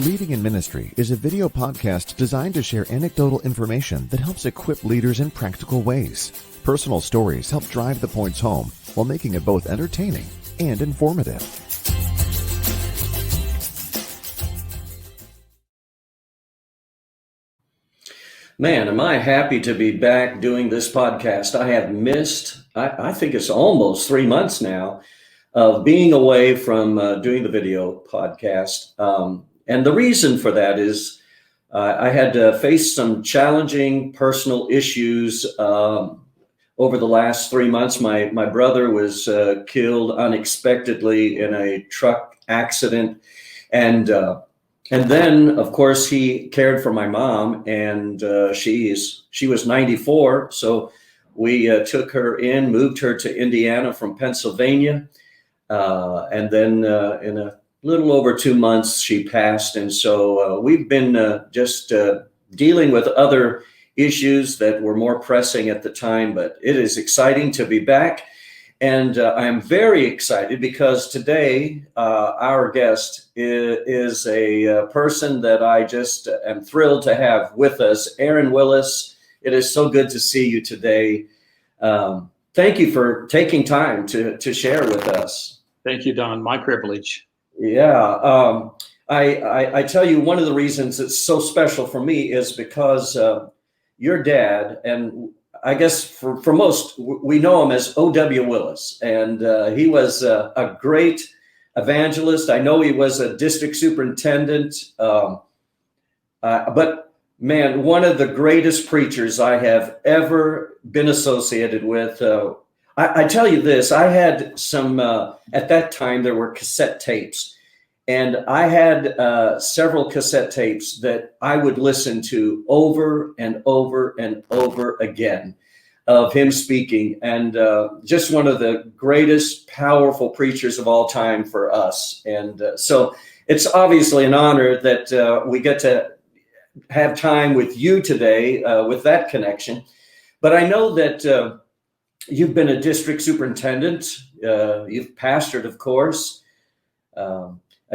Leading in Ministry is a video podcast designed to share anecdotal information that helps equip leaders in practical ways. Personal stories help drive the points home while making it both entertaining and informative. Man, am I happy to be back doing this podcast. I have missed, I think it's almost 3 months now of being away from doing the video podcast. And the reason for that is I had to face some challenging personal issues over the last 3 months. My brother was killed unexpectedly in a truck accident. And then, of course, he cared for my mom, and she was 94. So we took her in, moved her to Indiana from Pennsylvania. And then in a little over 2 months, she passed. And so we've been just dealing with other issues that were more pressing at the time. But it is exciting to be back. And I'm very excited because today our guest is a person that I just am thrilled to have with us, Willis. It is so good to see you today. Thank you for taking time to share with us. Thank you, Don. My privilege. Yeah. I tell you, one of the reasons it's so special for me is because your dad, and I guess for most, we know him as O.W. Willis, and he was a great evangelist. I know he was a district superintendent, but man, one of the greatest preachers I have ever been associated with. I tell you this, I had some, at that time, there were cassette tapes, and I had several cassette tapes that I would listen to over and over and over again of him speaking, and just one of the greatest powerful preachers of all time for us. And so it's obviously an honor that we get to have time with you today with that connection. But I know that you've been a district superintendent. You've pastored, of course, a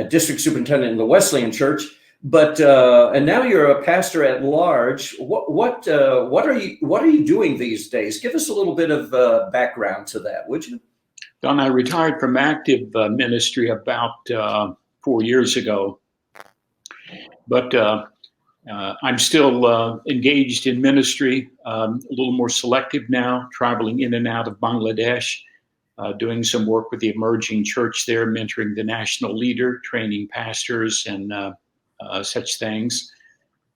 district superintendent in the Wesleyan Church. But and now you're a pastor at large. What are you doing these days? Give us a little bit of background to that, would you? Don, I retired from active ministry about 4 years ago, but I'm still engaged in ministry, a little more selective now, traveling in and out of Bangladesh, doing some work with the emerging church there, mentoring the national leader, training pastors and such things,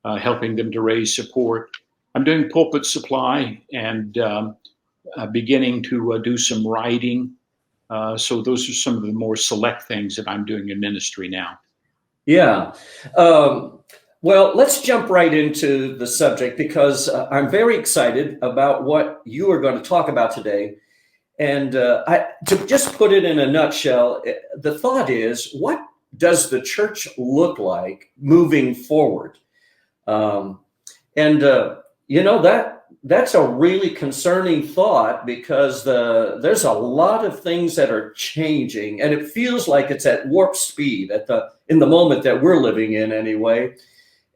helping them to raise support. I'm doing pulpit supply and beginning to do some writing. So those are some of the more select things that I'm doing in ministry now. Yeah. Well, let's jump right into the subject because I'm very excited about what you are going to talk about today. And to just put it in a nutshell, the thought is, what does the church look like moving forward? That's a really concerning thought because there's a lot of things that are changing, and it feels like it's at warp speed in the moment that we're living in anyway.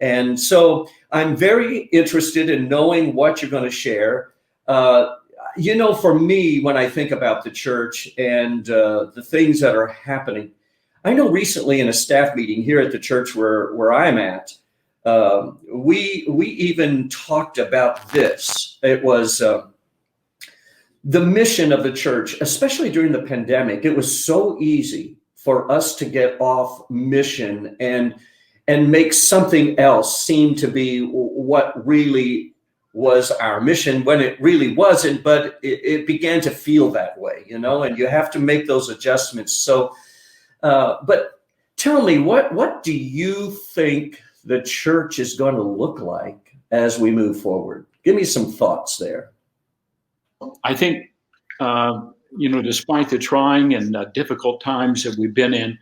And so I'm very interested in knowing what you're going to share. For me, when I think about the church and the things that are happening, I know recently in a staff meeting here at the church where I'm at, we even talked about this. It was the mission of the church, especially during the pandemic. It was so easy for us to get off mission and make something else seem to be what really was our mission when it really wasn't, but it began to feel that way, and you have to make those adjustments. So, but tell me, what do you think the church is going to look like as we move forward? Give me some thoughts there. I think, despite the trying and difficult times that we've been in,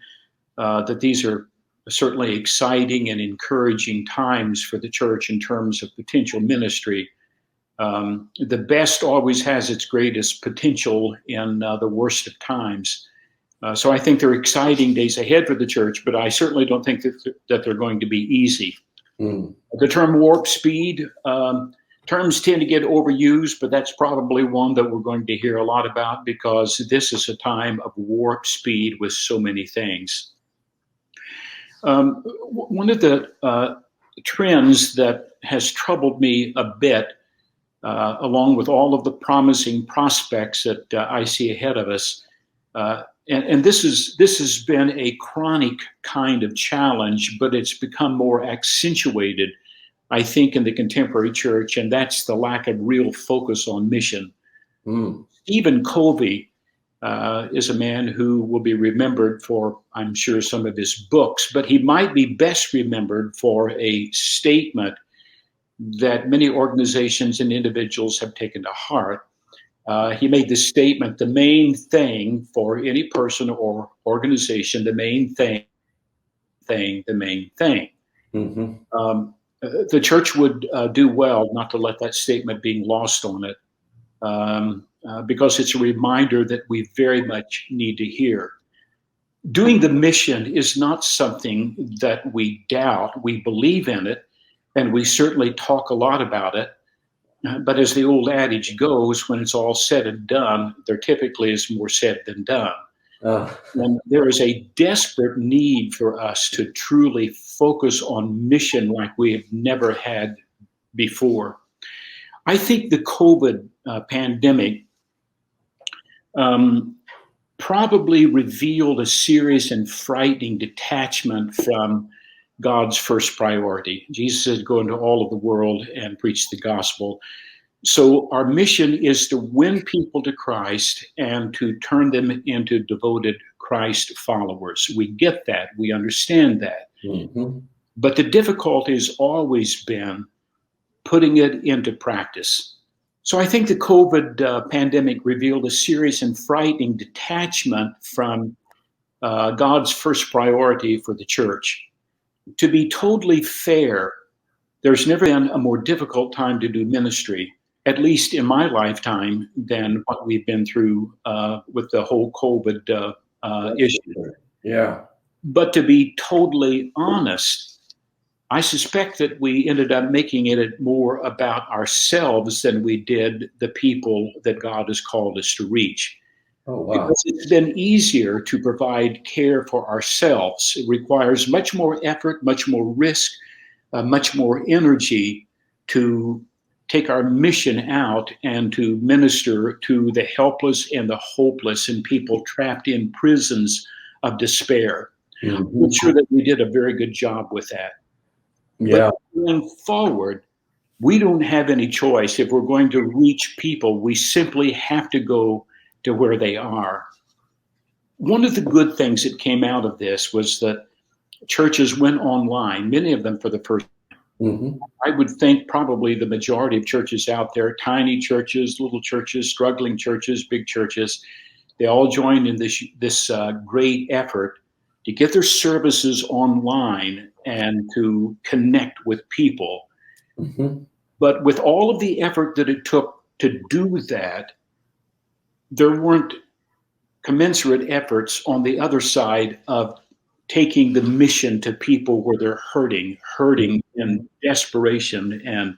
that these are certainly exciting and encouraging times for the church in terms of potential ministry. The best always has its greatest potential in the worst of times. So I think there are exciting days ahead for the church, but I certainly don't think that they're going to be easy. The term warp speed, terms tend to get overused, but that's probably one that we're going to hear a lot about, because this is a time of warp speed with so many things. One of the trends that has troubled me a bit, along with all of the promising prospects that I see ahead of us, and this has been a chronic kind of challenge, but it's become more accentuated, I think, in the contemporary church, and that's the lack of real focus on mission. Stephen Covey is a man who will be remembered for, I'm sure, some of his books, but he might be best remembered for a statement that many organizations and individuals have taken to heart. He made this statement: the main thing for any person or organization, the main thing. The church would do well not to let that statement being lost on it, because it's a reminder that we very much need to hear. Doing the mission is not something that we doubt. We believe in it, and we certainly talk a lot about it. But as the old adage goes, when it's all said and done, there typically is more said than done. And there is a desperate need for us to truly focus on mission like we have never had before. I think the COVID pandemic probably revealed a serious and frightening detachment from God's first priority. Jesus said, go into all of the world and preach the gospel. So our mission is to win people to Christ and to turn them into devoted Christ followers. We get that. We understand that. But the difficulty has always been putting it into practice. So I think the COVID pandemic revealed a serious and frightening detachment from God's first priority for the church. To be totally fair, there's never been a more difficult time to do ministry, at least in my lifetime, than what we've been through with the whole COVID issue. Yeah. But to be totally honest, I suspect that we ended up making it more about ourselves than we did the people that God has called us to reach. Oh, wow. Because it's been easier to provide care for ourselves. It requires much more effort, much more risk, much more energy to take our mission out and to minister to the helpless and the hopeless and people trapped in prisons of despair. I'm sure that we did a very good job with that. Yeah. But going forward, we don't have any choice. If we're going to reach people, we simply have to go to where they are. One of the good things that came out of this was that churches went online, many of them for the first time. I would think probably the majority of churches out there, tiny churches, little churches, struggling churches, big churches, they all joined in this great effort to get their services online and to connect with people. But with all of the effort that it took to do that, there weren't commensurate efforts on the other side of taking the mission to people where they're hurting in desperation and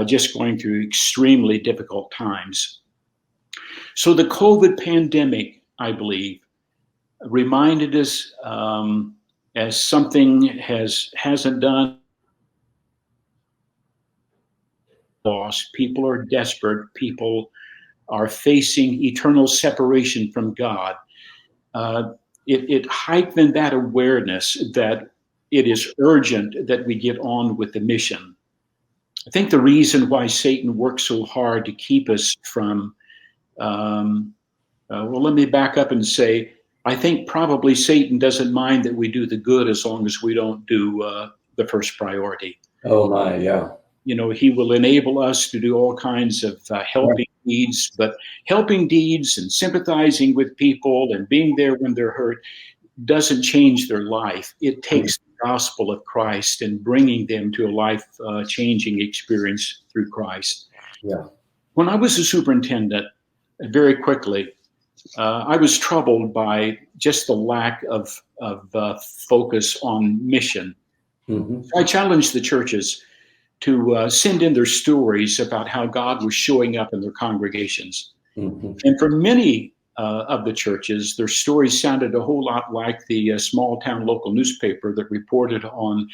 just going through extremely difficult times. So the COVID pandemic, I believe, reminded us, as something hasn't done, lost. People are desperate. People are facing eternal separation from God. It heightened that awareness that it is urgent that we get on with the mission. I think the reason why Satan works so hard to keep us from, let me back up and say, I think probably Satan doesn't mind that we do the good as long as we don't do the first priority. Oh my, yeah. You know, he will enable us to do all kinds of helping deeds, but helping deeds and sympathizing with people and being there when they're hurt doesn't change their life. It takes the gospel of Christ and bringing them to a life-changing experience through Christ. Yeah. When I was a superintendent, very quickly, I was troubled by just the lack of focus on mission. Mhm. I challenged the churches to send in their stories about how God was showing up in their congregations. Mhm. And for many of the churches, their stories sounded a whole lot like the small town local newspaper that reported on,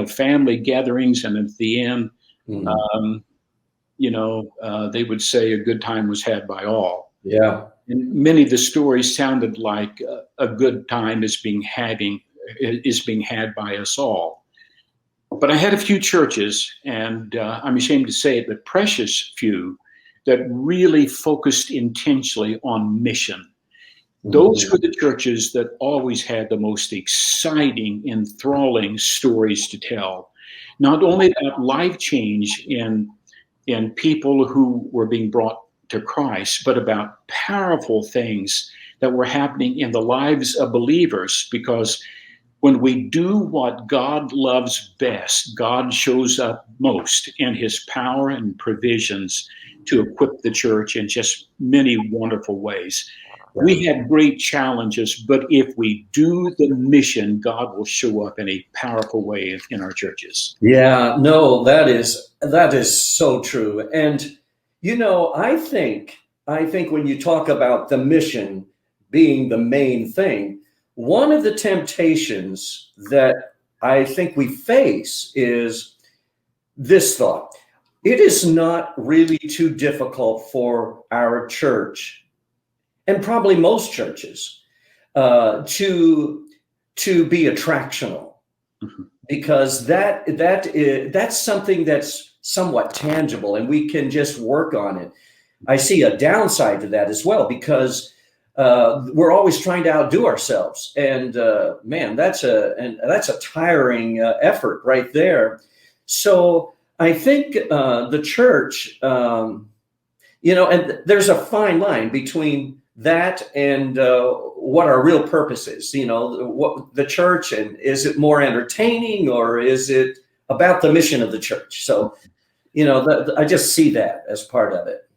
family gatherings, and at the end, Mhm. um, they would say a good time was had by all. Yeah. And many of the stories sounded like a good time is being had by us all. But I had a few churches, and I'm ashamed to say it, but precious few, that really focused intentionally on mission. Those Mhm. were the churches that always had the most exciting, enthralling stories to tell. Not only about life change in people who were being brought to Christ, but about powerful things that were happening in the lives of believers. Because when we do what God loves best, God shows up most in his power and provisions to equip the church in just many wonderful ways. Yeah. We have great challenges, but if we do the mission, God will show up in a powerful way in our churches. Yeah, no, that is so true. And I think when you talk about the mission being the main thing, one of the temptations that I think we face is this thought. It is not really too difficult for our church, and probably most churches, to be attractional, Mhm. because that's something that's somewhat tangible and we can just work on it. I see a downside to that as well, because we're always trying to outdo ourselves, and man, that's a tiring effort right there. So I think the church, and there's a fine line between that and what our real purpose is. What the church, and is it more entertaining, or is it about the mission of the church? So, I just see that as part of it.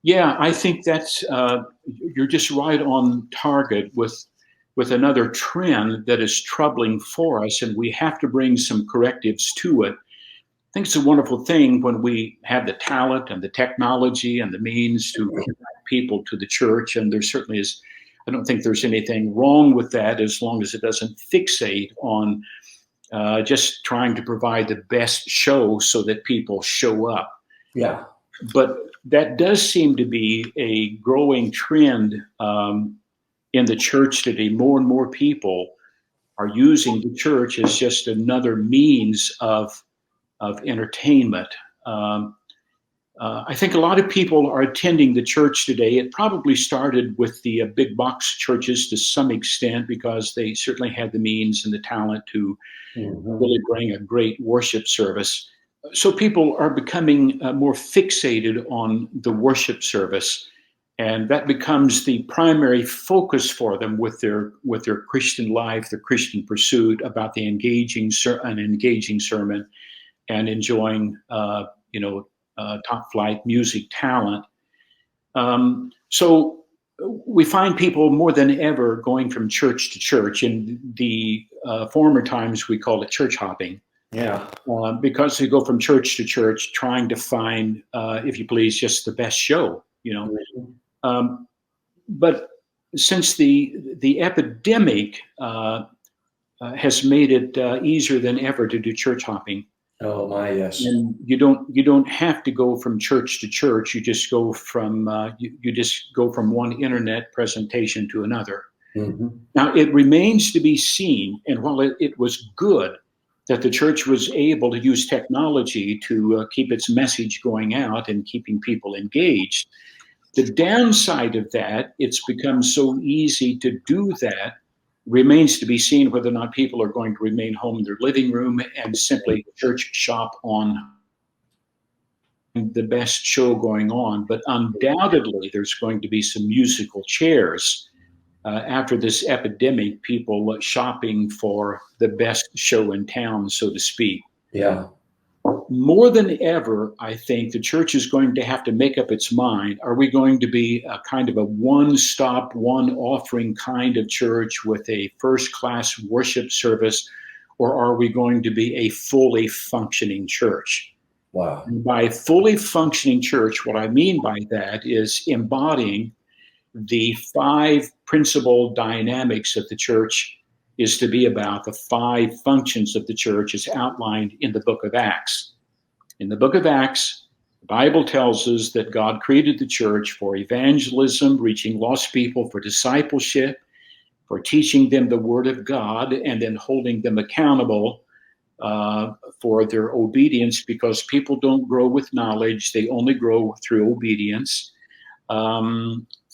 Yeah, I think that's you're just right on target with another trend that is troubling for us, and we have to bring some correctives to it. I think it's a wonderful thing when we have the talent and the technology and the means to connect people to the church, and there certainly is. I don't think there's anything wrong with that as long as it doesn't fixate on just trying to provide the best show so that people show up. Yeah. But that does seem to be a growing trend in the church today. More and more people are using the church as just another means of entertainment. Um, I think a lot of people are attending the church today. It probably started with the big box churches to some extent, because they certainly had the means and the talent to Mhm. really bring a great worship service. So people are becoming more fixated on the worship service, and that becomes the primary focus for them with their Christian life, their Christian pursuit, about an engaging sermon, and enjoying top flight music talent. So we find people more than ever going from church to church. In the former times, we called it church hopping, Yeah. because they go from church to church trying to find, if you please, just the best show. Mhm. Um, but since the epidemic has made it easier than ever to do church hopping, Oh my, yes. and you don't have to go from church to church. You just go from you just go from one internet presentation to another. Mhm. Now, it remains to be seen, and while it was good that the church was able to use technology to keep its message going out and keeping people engaged, the downside of that, it's become so easy to do that, remains to be seen whether or not people are going to remain home in their living room and simply church shop on the best show going on. But undoubtedly, there's going to be some musical chairs after this epidemic, people shopping for the best show in town, so to speak. Yeah. more than ever, I think the church is going to have to make up its mind. Are we going to be a kind of a one-stop, one-offering kind of church with a first-class worship service, or are we going to be a fully functioning church? Wow. And by fully functioning church, what I mean by that is embodying the 5 principal dynamics of the church is to be about, the 5 functions of the church as outlined in the book of Acts. In the book of Acts, the Bible tells us that God created the church for evangelism, reaching lost people, for discipleship, for teaching them the word of God, and then holding them accountable for their obedience, because people don't grow with knowledge, they only grow through obedience,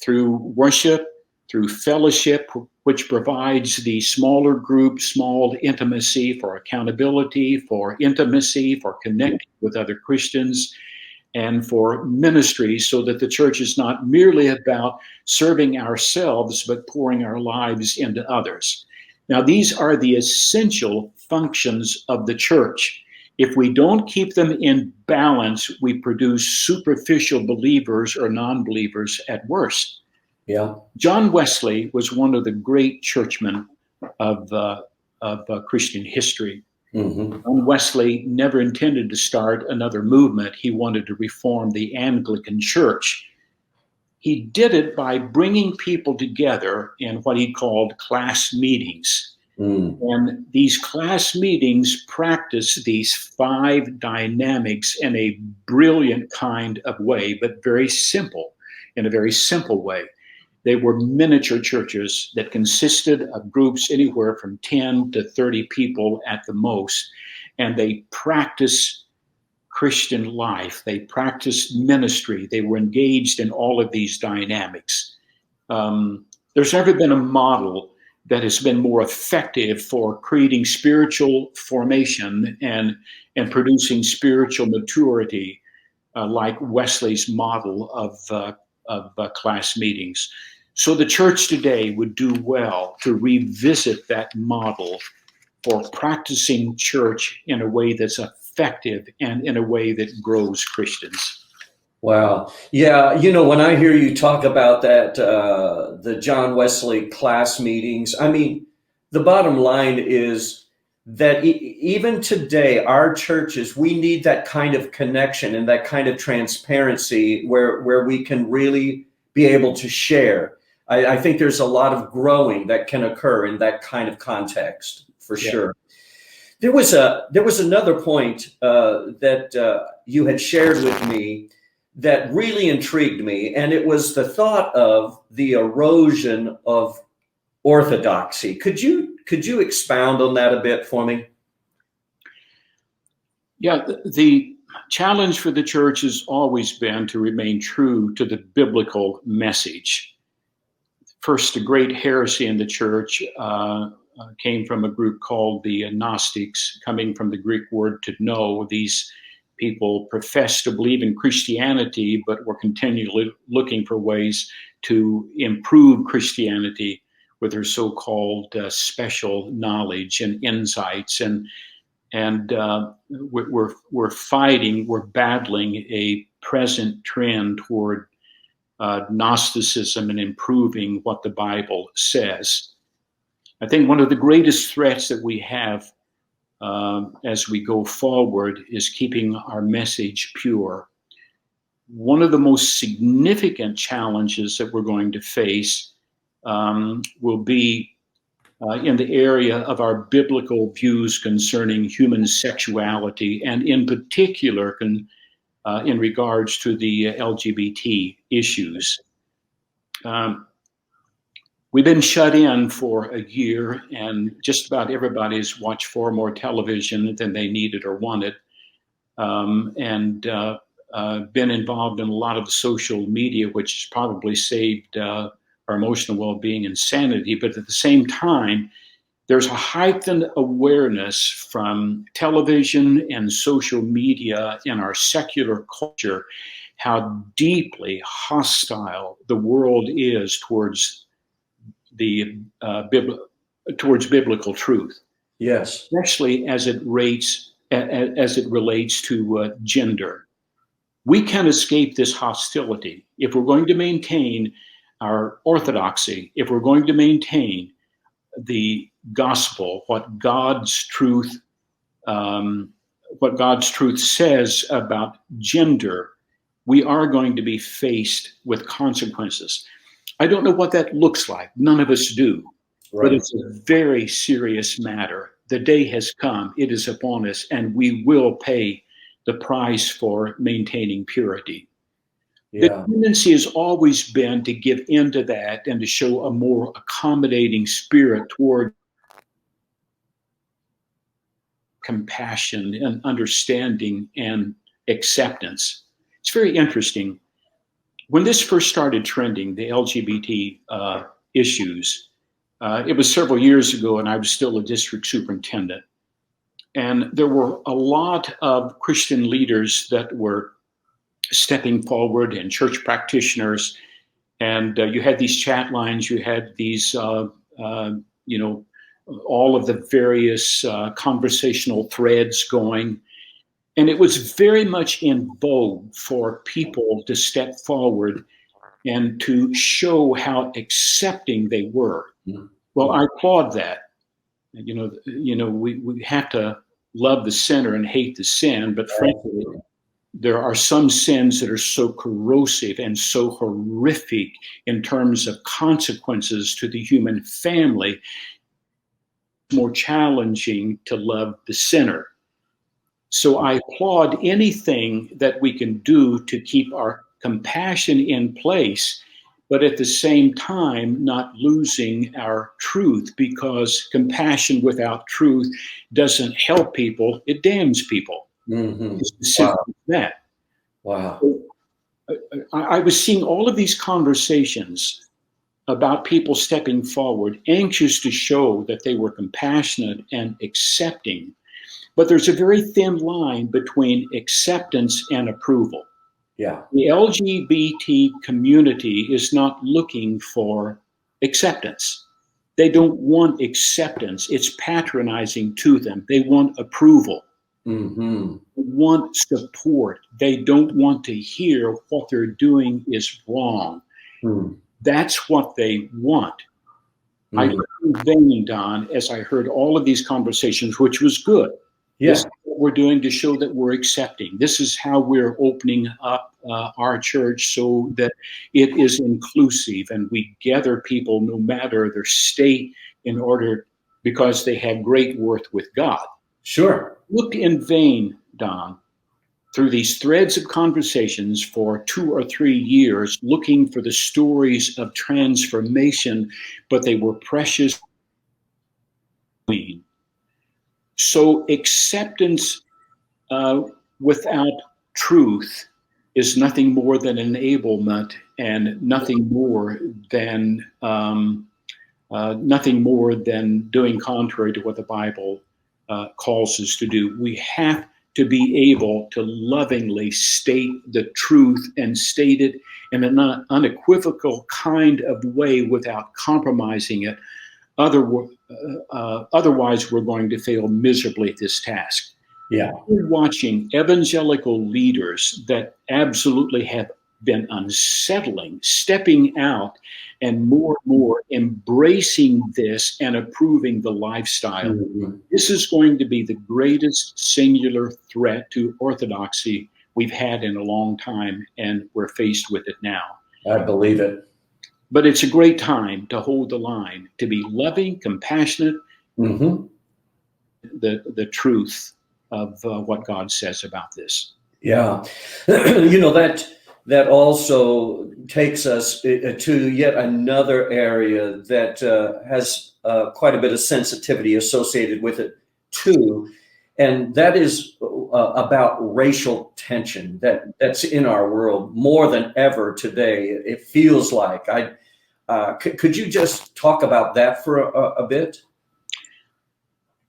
through worship, through fellowship, which provides the smaller group, small intimacy, for accountability, for intimacy, for connecting with other Christians, and for ministry, so that the church is not merely about serving ourselves, but pouring our lives into others. Now, these are the essential functions of the church. If we don't keep them in balance, we produce superficial believers or non-believers at worst. Yeah. John Wesley was one of the great churchmen of Christian history. Mm-hmm. John Wesley never intended to start another movement. He wanted to reform the Anglican Church. He did it by bringing people together in what he called class meetings. And these class meetings practice these 5 dynamics in a brilliant kind of way, but very simple, in a very simple way. They were miniature churches that consisted of groups anywhere from 10 to 30 people at the most. And they practiced Christian life. They practiced ministry. They were engaged in all of these dynamics. There's never been a model that has been more effective for creating spiritual formation and producing spiritual maturity, like Wesley's model of class meetings. So the church today would do well to revisit that model for practicing church in a way that's effective and in a way that grows Christians. Wow. Yeah. When I hear you talk about that, the John Wesley class meetings, I mean, the bottom line is that even today, our churches, we need that kind of connection and that kind of transparency where we can really be able to share. I think there's a lot of growing that can occur in that kind of context, for sure. There was another point that you had shared with me that really intrigued me, and it was the thought of the erosion of orthodoxy. Could you expound on that a bit for me? Yeah, the challenge for the church has always been to remain true to the biblical message. First, the great heresy in the church came from a group called the Gnostics, coming from the Greek word to know. These people professed to believe in Christianity, but were continually looking for ways to improve Christianity with their so-called special knowledge and insights. And we're battling a present trend toward Gnosticism and improving what the Bible says. I think one of the greatest threats that we have as we go forward is keeping our message pure. One of the most significant challenges that we're going to face will be in the area of our biblical views concerning human sexuality, and in particular in regards to the LGBT issues. We've been shut in for a year, and just about everybody's watched far more television than they needed or wanted, and been involved in a lot of social media, which has probably saved our emotional well-being and sanity. But at the same time, there's a heightened awareness from television and social media in our secular culture how deeply hostile the world is towards towards biblical truth. Yes. Especially as it as it relates to gender. We can escape this hostility if we're going to maintain our orthodoxy, if we're going to maintain the gospel, what God's truth says about gender. We are going to be faced with consequences. I don't know what that looks like. None of us do. Right. But it's a very serious matter. The day has come. It is upon us, and we will pay the price for maintaining purity. The Yeah. tendency has always been to give in to that and to show a more accommodating spirit toward compassion and understanding and acceptance. It's very interesting. When this first started trending, the LGBT issues, it was several years ago, and I was still a district superintendent. And there were a lot of Christian leaders that were stepping forward, and church practitioners. And you had these chat lines, you had these, all of the various conversational threads going. And it was very much in vogue for people to step forward and to show how accepting they were. Well, I applaud that. We have to love the sinner and hate the sin, but frankly, there are some sins that are so corrosive and so horrific in terms of consequences to the human family, more challenging to love the sinner. So I applaud anything that we can do to keep our compassion in place, but at the same time, not losing our truth, because compassion without truth doesn't help people, it damns people. Mm-hmm. It's simple as that. Wow. I was seeing all of these conversations about people stepping forward, anxious to show that they were compassionate and accepting. But there's a very thin line between acceptance and approval. Yeah. The LGBT community is not looking for acceptance. They don't want acceptance. It's patronizing to them. They want approval. Mm-hmm. They want support. They don't want to hear what they're doing is wrong. Mm. That's what they want. I heard in vain, Don, as I heard all of these conversations, which was good. Yes. This is what we're doing to show that we're accepting. This is how we're opening up our church so that it is inclusive, and we gather people no matter their state in order, because they have great worth with God. Sure. Looked in vain, Don, through these threads of conversations for 2 or 3 years, looking for the stories of transformation, but they were precious. So acceptance without truth is nothing more than enablement, and nothing more than doing contrary to what the Bible calls us to do. We have to be able to lovingly state the truth and state it in an unequivocal kind of way without compromising it. Otherwise, we're going to fail miserably at this task. Yeah. We're watching evangelical leaders that absolutely have been unsettling, stepping out and more embracing this and approving the lifestyle. Mm-hmm. This is going to be the greatest singular threat to orthodoxy we've had in a long time, and we're faced with it now. I believe it. But it's a great time to hold the line, to be loving, compassionate, Mm-hmm. the truth of what God says about this. Yeah. That also takes us to yet another area that has quite a bit of sensitivity associated with it too. And that is about racial tension that's in our world more than ever today. It feels like. Could you just talk about that for a bit?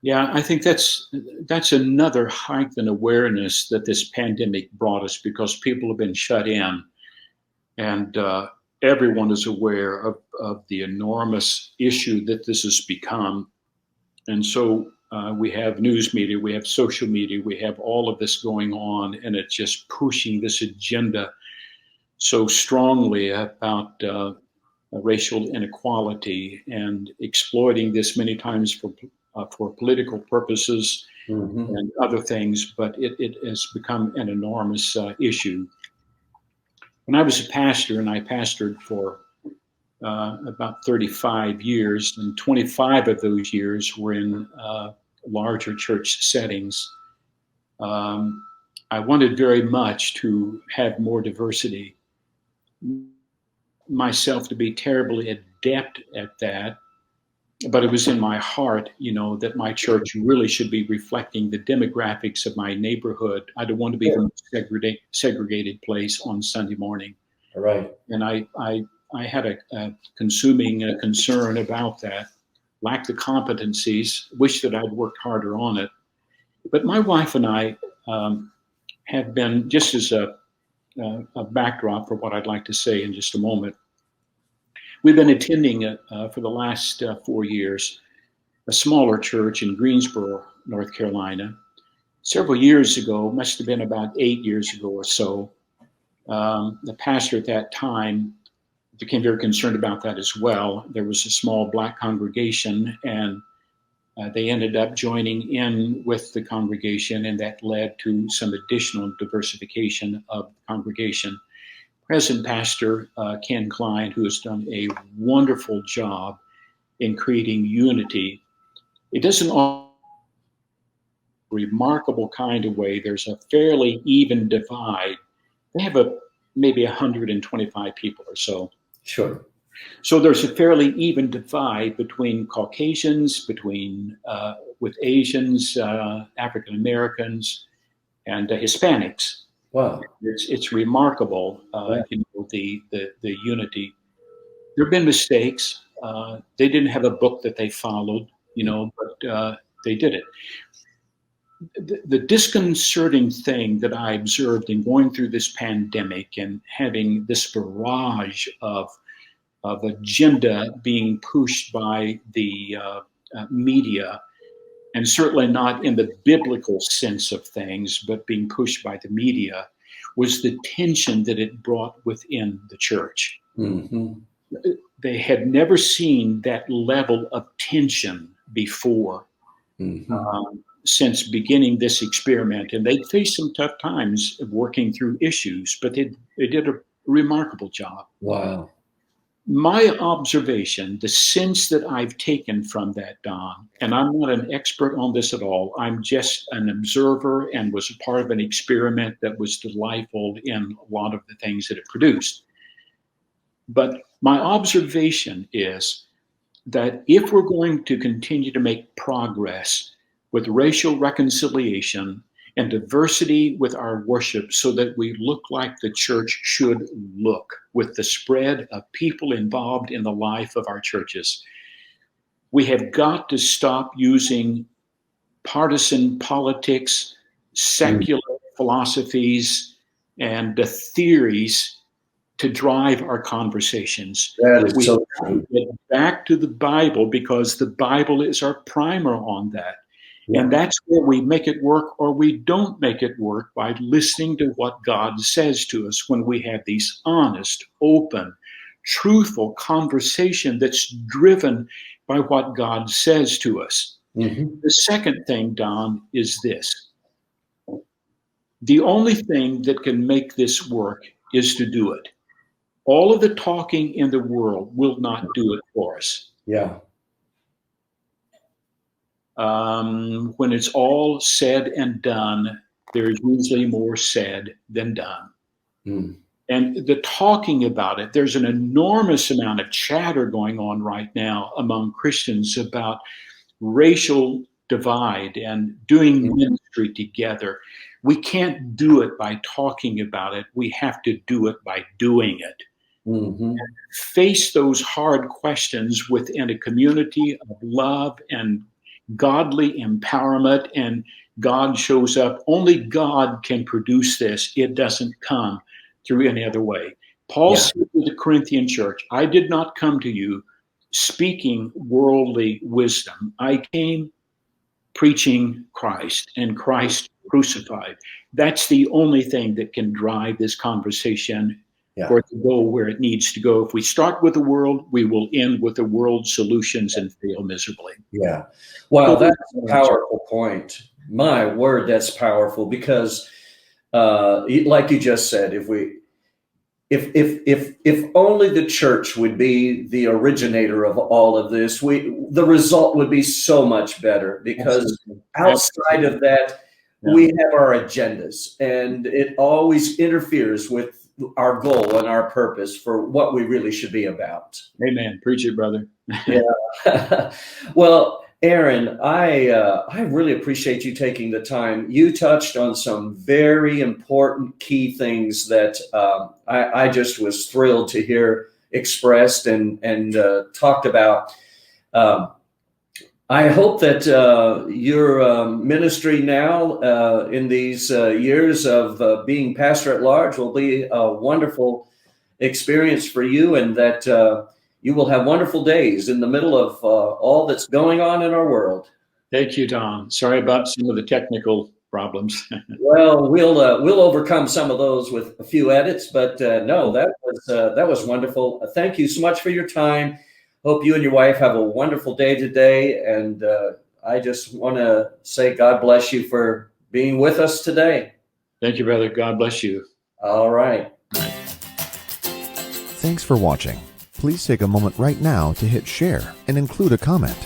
Yeah, I think that's another heightened awareness that this pandemic brought us, because people have been shut in, and everyone is aware of the enormous issue that this has become. And so We have news media, we have social media, we have all of this going on, and it's just pushing this agenda so strongly about racial inequality and exploiting this many times for political purposes and other things. But it has become an enormous issue. When I was a pastor, and I pastored for about 35 years, and 25 of those years were in larger church settings. I wanted very much to have more diversity, myself to be terribly adept at that, but it was in my heart, that my church really should be reflecting the demographics of my neighborhood. I don't want to be the most segregated place on Sunday morning. All right. And I had a consuming concern about that, lacked the competencies, wish that I'd worked harder on it. But my wife and I have been, just as a backdrop for what I'd like to say in just a moment, we've been attending for the last 4 years a smaller church in Greensboro, North Carolina. Several years ago, must have been about 8 years ago or so, the pastor at that time became very concerned about that as well. There was a small Black congregation, and they ended up joining in with the congregation, and that led to some additional diversification of the congregation. Present pastor Ken Klein, who has done a wonderful job in creating unity. It doesn't all remarkable kind of way. There's a fairly even divide. They have maybe 125 people or so. Sure. So there's a fairly even divide between Caucasians, with Asians, African Americans, and Hispanics. Wow. It's remarkable, the unity. There have been mistakes. They didn't have a book that they followed, but they did it. The disconcerting thing that I observed in going through this pandemic and having this barrage of agenda being pushed by the media, and certainly not in the biblical sense of things, but being pushed by the media, was the tension that it brought within the church. Mm-hmm. They had never seen that level of tension before. Mm-hmm. Since beginning this experiment, and they faced some tough times of working through issues, but they did a remarkable job. Wow. My observation, the sense that I've taken from that, Don, and I'm not an expert on this at all, I'm just an observer and was a part of an experiment that was delightful in a lot of the things that it produced. But my observation is that if we're going to continue to make progress with racial reconciliation and diversity with our worship, so that we look like the church should look, with the spread of people involved in the life of our churches, we have got to stop using partisan politics, secular philosophies, and the theories to drive our conversations. That is we so have true. to get back to the Bible, because the Bible is our primer on that. Yeah. And that's where we make it work or we don't make it work, by listening to what God says to us when we have these honest, open, truthful conversation that's driven by what God says to us. Mm-hmm. The second thing, Don, is this. The only thing that can make this work is to do it. All of the talking in the world will not do it for us. Yeah. When it's all said and done, there's usually more said than done. Mm. And the talking about it, there's an enormous amount of chatter going on right now among Christians about racial divide and doing ministry together. We can't do it by talking about it. We have to do it by doing it. Mm-hmm. Face those hard questions within a community of love and godly empowerment, and God shows up. Only God can produce this. It doesn't come through any other way. Paul said to the Corinthian church, I did not come to you speaking worldly wisdom. I came preaching Christ and Christ crucified. That's the only thing that can drive this conversation for it to go where it needs to go. If we start with the world, we will end with the world's solutions and fail miserably. Yeah. Wow, that's a powerful point. My word, that's powerful because, like you just said, if only the church would be the originator of all of this, the result would be so much better, because outside of that, we have our agendas, and it always interferes with our goal and our purpose for what we really should be about. Amen. Preach it, brother. Yeah. Well, Aaron, I really appreciate you taking the time. You touched on some very important key things that I just was thrilled to hear expressed and talked about. I hope that your ministry now in these years of being pastor at large will be a wonderful experience for you, and that you will have wonderful days in the middle of all that's going on in our world. Thank you, Tom. Sorry about some of the technical problems. Well, we'll overcome some of those with a few edits, but no, that was wonderful. Thank you so much for your time. Hope you and your wife have a wonderful day today, and I just want to say God bless you for being with us today. Thank you, brother. God bless you. All right. Thanks for watching. Please take a moment right now to hit share and include a comment.